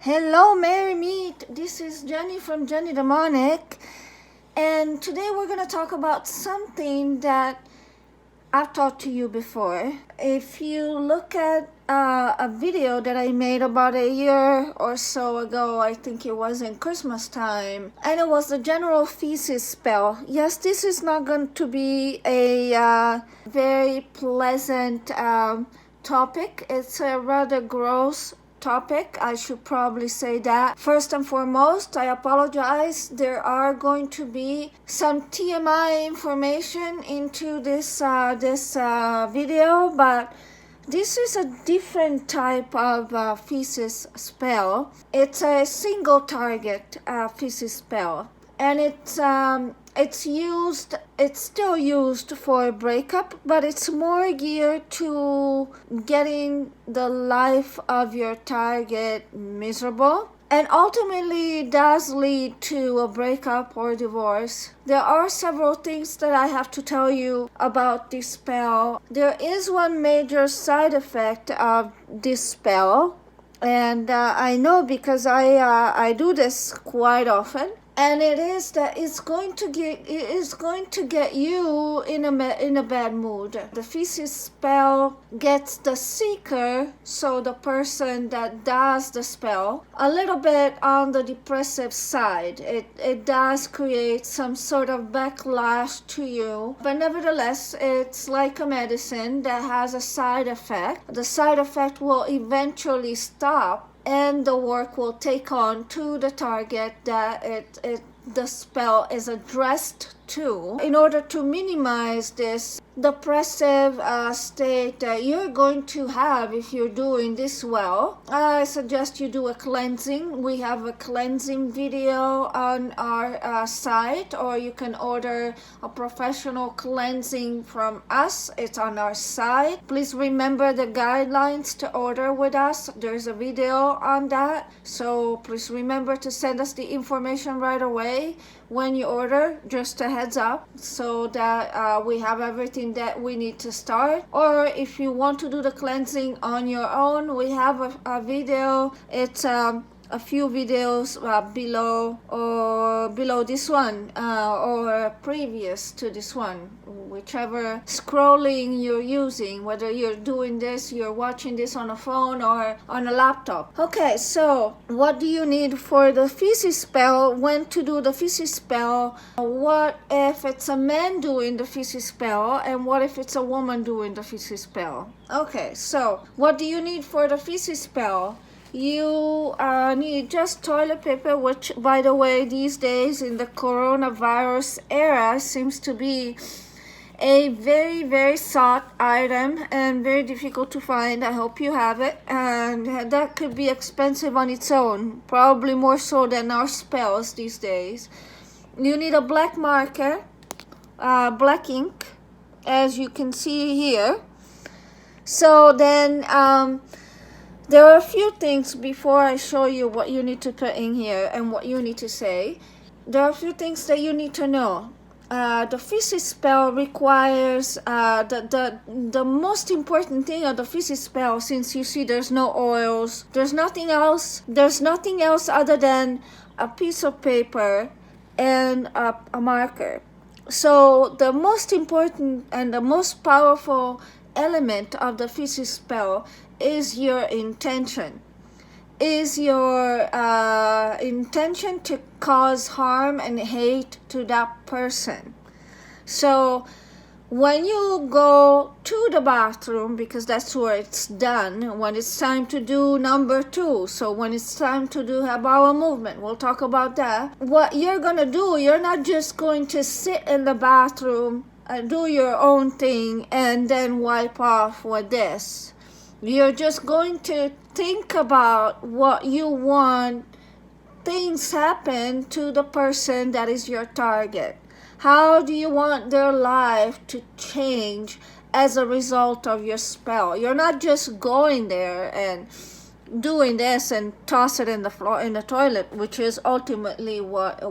Hello, Merry Meet. This is Jenny from Jenny Demonic, and today we're going to talk about something that I've talked to you before. If you look at a video that I made about a year or so ago, I think it was in Christmas time, and it was the general feces spell. Yes, this is not going to be a very pleasant topic. It's a rather gross topic. I should probably say that. First and foremost, I apologize. There are going to be some TMI information into this video, but this is a different type of feces spell. It's a single target feces spell, and it's still used for breakup, but it's more geared to getting the life of your target miserable, and ultimately does lead to a breakup or divorce. There are several things that I have to tell you about this spell. There is one major side effect of this spell, and I know because I do this quite often. And it is that it is going to get you in a bad mood. The feces spell gets the seeker, so the person that does the spell, a little bit on the depressive side. It does create some sort of backlash to you, but nevertheless, it's like a medicine that has a side effect. The side effect will eventually stop, and the work will take on to the target that the spell is addressed to. In order to minimize this depressive state that you're going to have if you're doing this well, I suggest you do a cleansing. We have a cleansing video on our site, or you can order a professional cleansing from us. It's on our site. Please remember the guidelines to order with us. There's a video on that, so please remember to send us the information right away when you order, just a heads up, so that we have everything that we need to start. Or if you want to do the cleansing on your own, we have a video. It's a few videos below this one, or previous to this one, whichever scrolling you're using, whether you're doing this, you're watching this on a phone or on a laptop. Okay, so what do you need for the feces spell? When to do the feces spell? What if it's a man doing the feces spell, and what if it's a woman doing the feces spell? Okay, so what do you need for the feces spell? You need just toilet paper, which, by the way, these days in the coronavirus era seems to be a very, very sought item and very difficult to find. I hope you have it, and that could be expensive on its own, probably more so than our spells these days. You need a black marker, black ink, as you can see here. So then there are a few things before I show you what you need to put in here and what you need to say. There are a few things that you need to know. The feces spell requires the most important thing of the feces spell, since you see there's no oils, there's nothing else other than a piece of paper and a marker. So the most important and the most powerful element of the feces spell is your intention. Is your intention to cause harm and hate to that person. So when you go to the bathroom, because that's where it's done, when it's time to do number 2, so when it's time to do a bowel movement, we'll talk about that. What you're gonna do, you're not just going to sit in the bathroom and do your own thing and then wipe off with this. You're just going to think about what you want things happen to the person that is your target. How do you want their life to change as a result of your spell? You're not just going there and doing this and toss it in the floor, in the toilet, which is ultimately what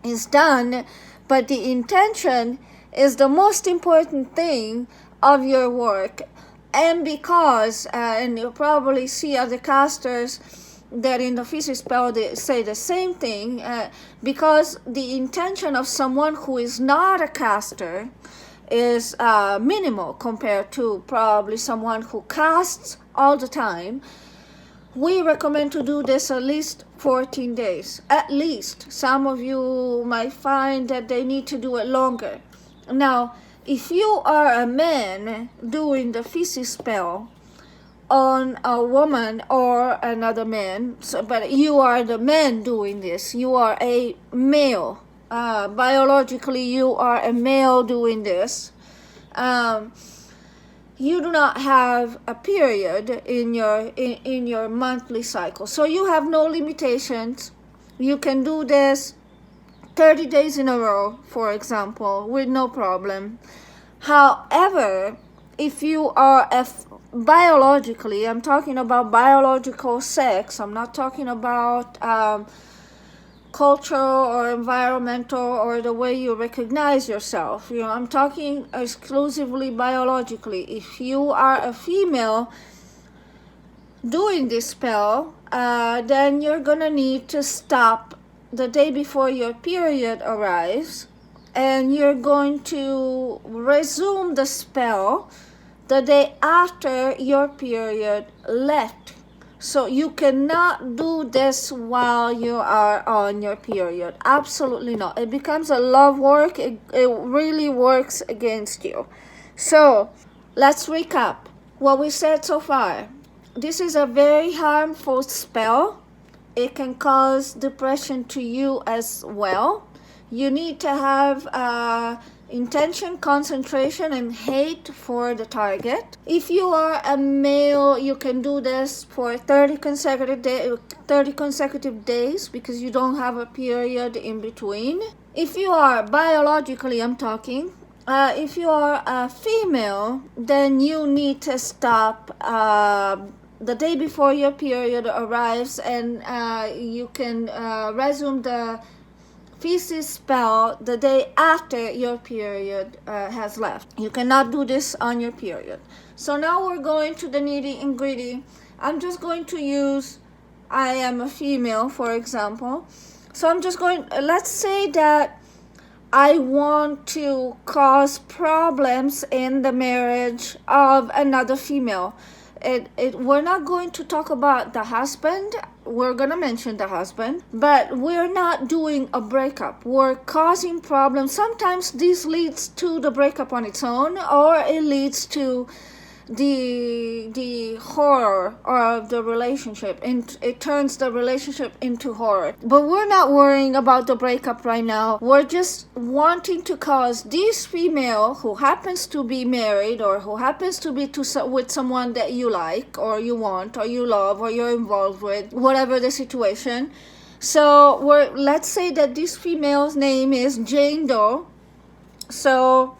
is done, but the intention is the most important thing of your work. And because, and you'll probably see other casters that in the Feces spell they say the same thing, because the intention of someone who is not a caster is minimal compared to probably someone who casts all the time. We recommend to do this at least 14 days. At least. Some of you might find that they need to do it longer. Now, if you are a man doing the Feces spell on a woman or another man, but you are the man doing this, you are a male. Biologically, you are a male doing this. You do not have a period in your monthly cycle, so you have no limitations. You can do this 30 days in a row, for example, with no problem. However, if you are biologically, I'm talking about biological sex, I'm not talking about cultural or environmental or the way you recognize yourself. I'm talking exclusively biologically. If you are a female doing this spell, then you're gonna need to stop the day before your period arrives, and you're going to resume the spell the day after your period left. So you cannot do this while you are on your period. Absolutely not. It becomes a love work. It really works against you. So let's recap what we said so far. This is a very harmful spell. It can cause depression to you as well. You need to have intention, concentration, and hate for the target. If you are a male, you can do this for 30 consecutive days because you don't have a period in between. If you are biologically, I'm talking, if you are a female, then you need to stop the day before your period arrives, and you can resume the Feces spell the day after your period has left. You cannot do this on your period. So now we're going to the nitty and gritty. I'm just going to use, I am a female, for example. So I'm just going, let's say that I want to cause problems in the marriage of another female. We're not going to talk about the husband. We're going to mention the husband, but we're not doing a breakup. We're causing problems. Sometimes this leads to the breakup on its own, or it leads to the horror of the relationship, and it turns the relationship into horror. But we're not worrying about the breakup right now. We're just wanting to cause this female who happens to be married, or who happens to be with someone that you like or you want or you love or you're involved with, whatever the situation. So let's say that this female's name is Jane Doe. So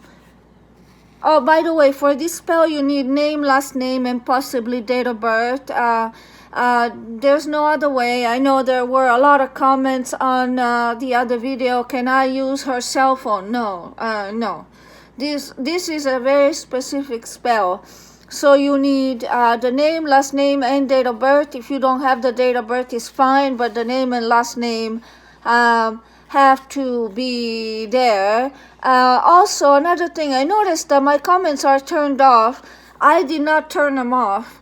oh, by the way, for this spell, you need name, last name, and possibly date of birth. There's no other way. I know there were a lot of comments on the other video. Can I use her cell phone? No, no. This is a very specific spell. So you need the name, last name, and date of birth. If you don't have the date of birth, it's fine, but the name and last name have to be there. Also, another thing, I noticed that my comments are turned off. I did not turn them off.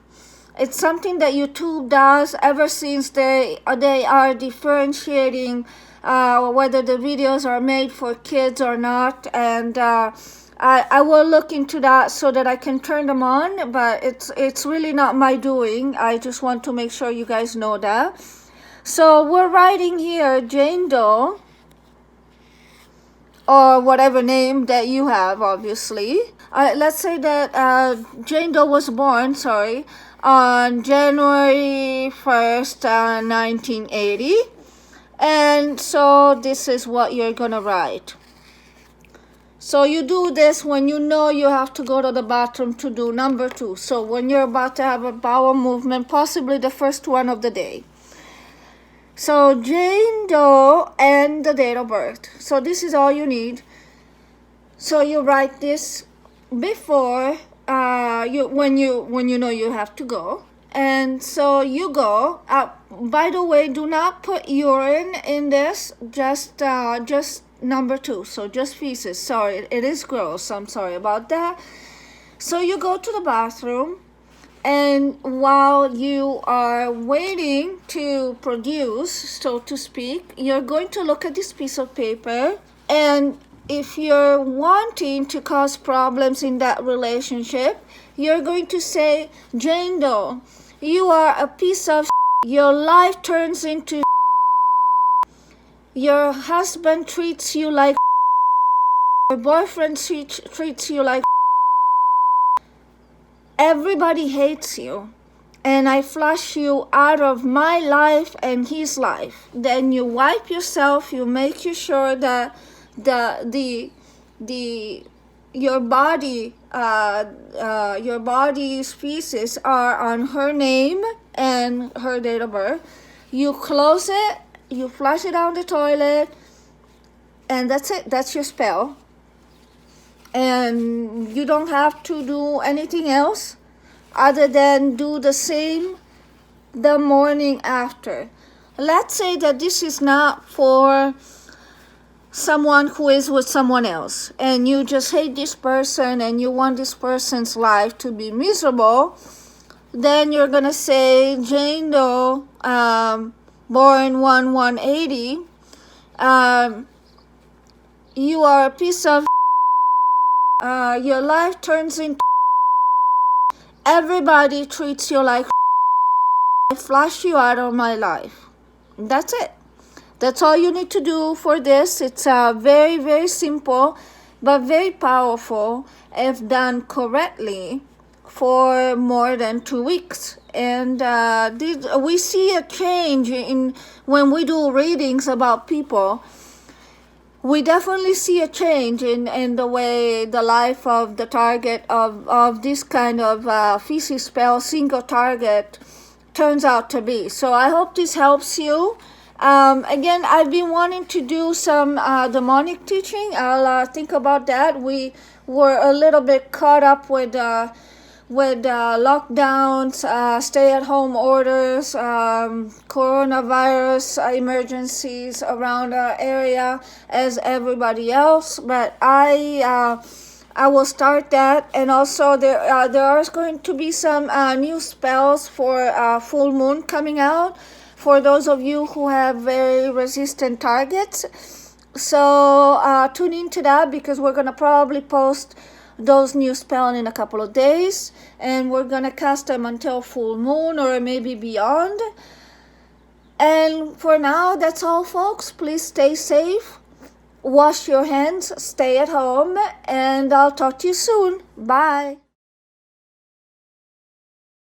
It's something that YouTube does ever since they are differentiating whether the videos are made for kids or not, and I will look into that so that I can turn them on, but it's really not my doing. I just want to make sure you guys know that. So we're writing here Jane Doe, or whatever name that you have, obviously. Let's say that Jane Doe was born, on January 1st, 1980. And so this is what you're gonna write. So you do this when you know you have to go to the bathroom to do number 2. So when you're about to have a bowel movement, possibly the first one of the day. So Jane Doe and the date of birth. So this is all you need. So you write this before when you know you have to go. And so you go. By the way, do not put urine in this. Just number 2. So just feces. Sorry, it is gross. I'm sorry about that. So you go to the bathroom, and while you are waiting to produce, so to speak, you're going to look at this piece of paper, and if you're wanting to cause problems in that relationship, you're going to say, Jane Doe, you are a piece of your life turns into your husband treats you like your boyfriend treats you like everybody hates you, and I flush you out of my life and his life. Then you wipe yourself, you make sure that your body's feces are on her name and her date of birth. You close it, you flush it down the toilet, and that's it. That's your spell. And you don't have to do anything else other than do the same the morning after. Let's say that this is not for someone who is with someone else, and you just hate this person and you want this person's life to be miserable. Then you're gonna say, Jane Doe, born 1/180, you are a piece of your life turns into everybody treats you like I flush you out of my life. That's it. That's all you need to do for this. It's very, very simple, but very powerful if done correctly for more than 2 weeks. And we see a change in when we do readings about people. We definitely see a change in the way the life of the target of this kind of feces spell, single target, turns out to be. So I hope this helps you. Again, I've been wanting to do some demonic teaching. I'll think about that. We were a little bit caught up with lockdowns, stay-at-home orders, coronavirus emergencies around our area as everybody else. But I will start that, and also there are going to be some new spells for full moon coming out for those of you who have very resistant targets. So tune into that, because we're gonna probably post those new spells in a couple of days, and we're gonna cast them until full moon or maybe beyond. And for now, that's all, folks. Please stay safe, wash your hands, stay at home, and I'll talk to you soon. Bye.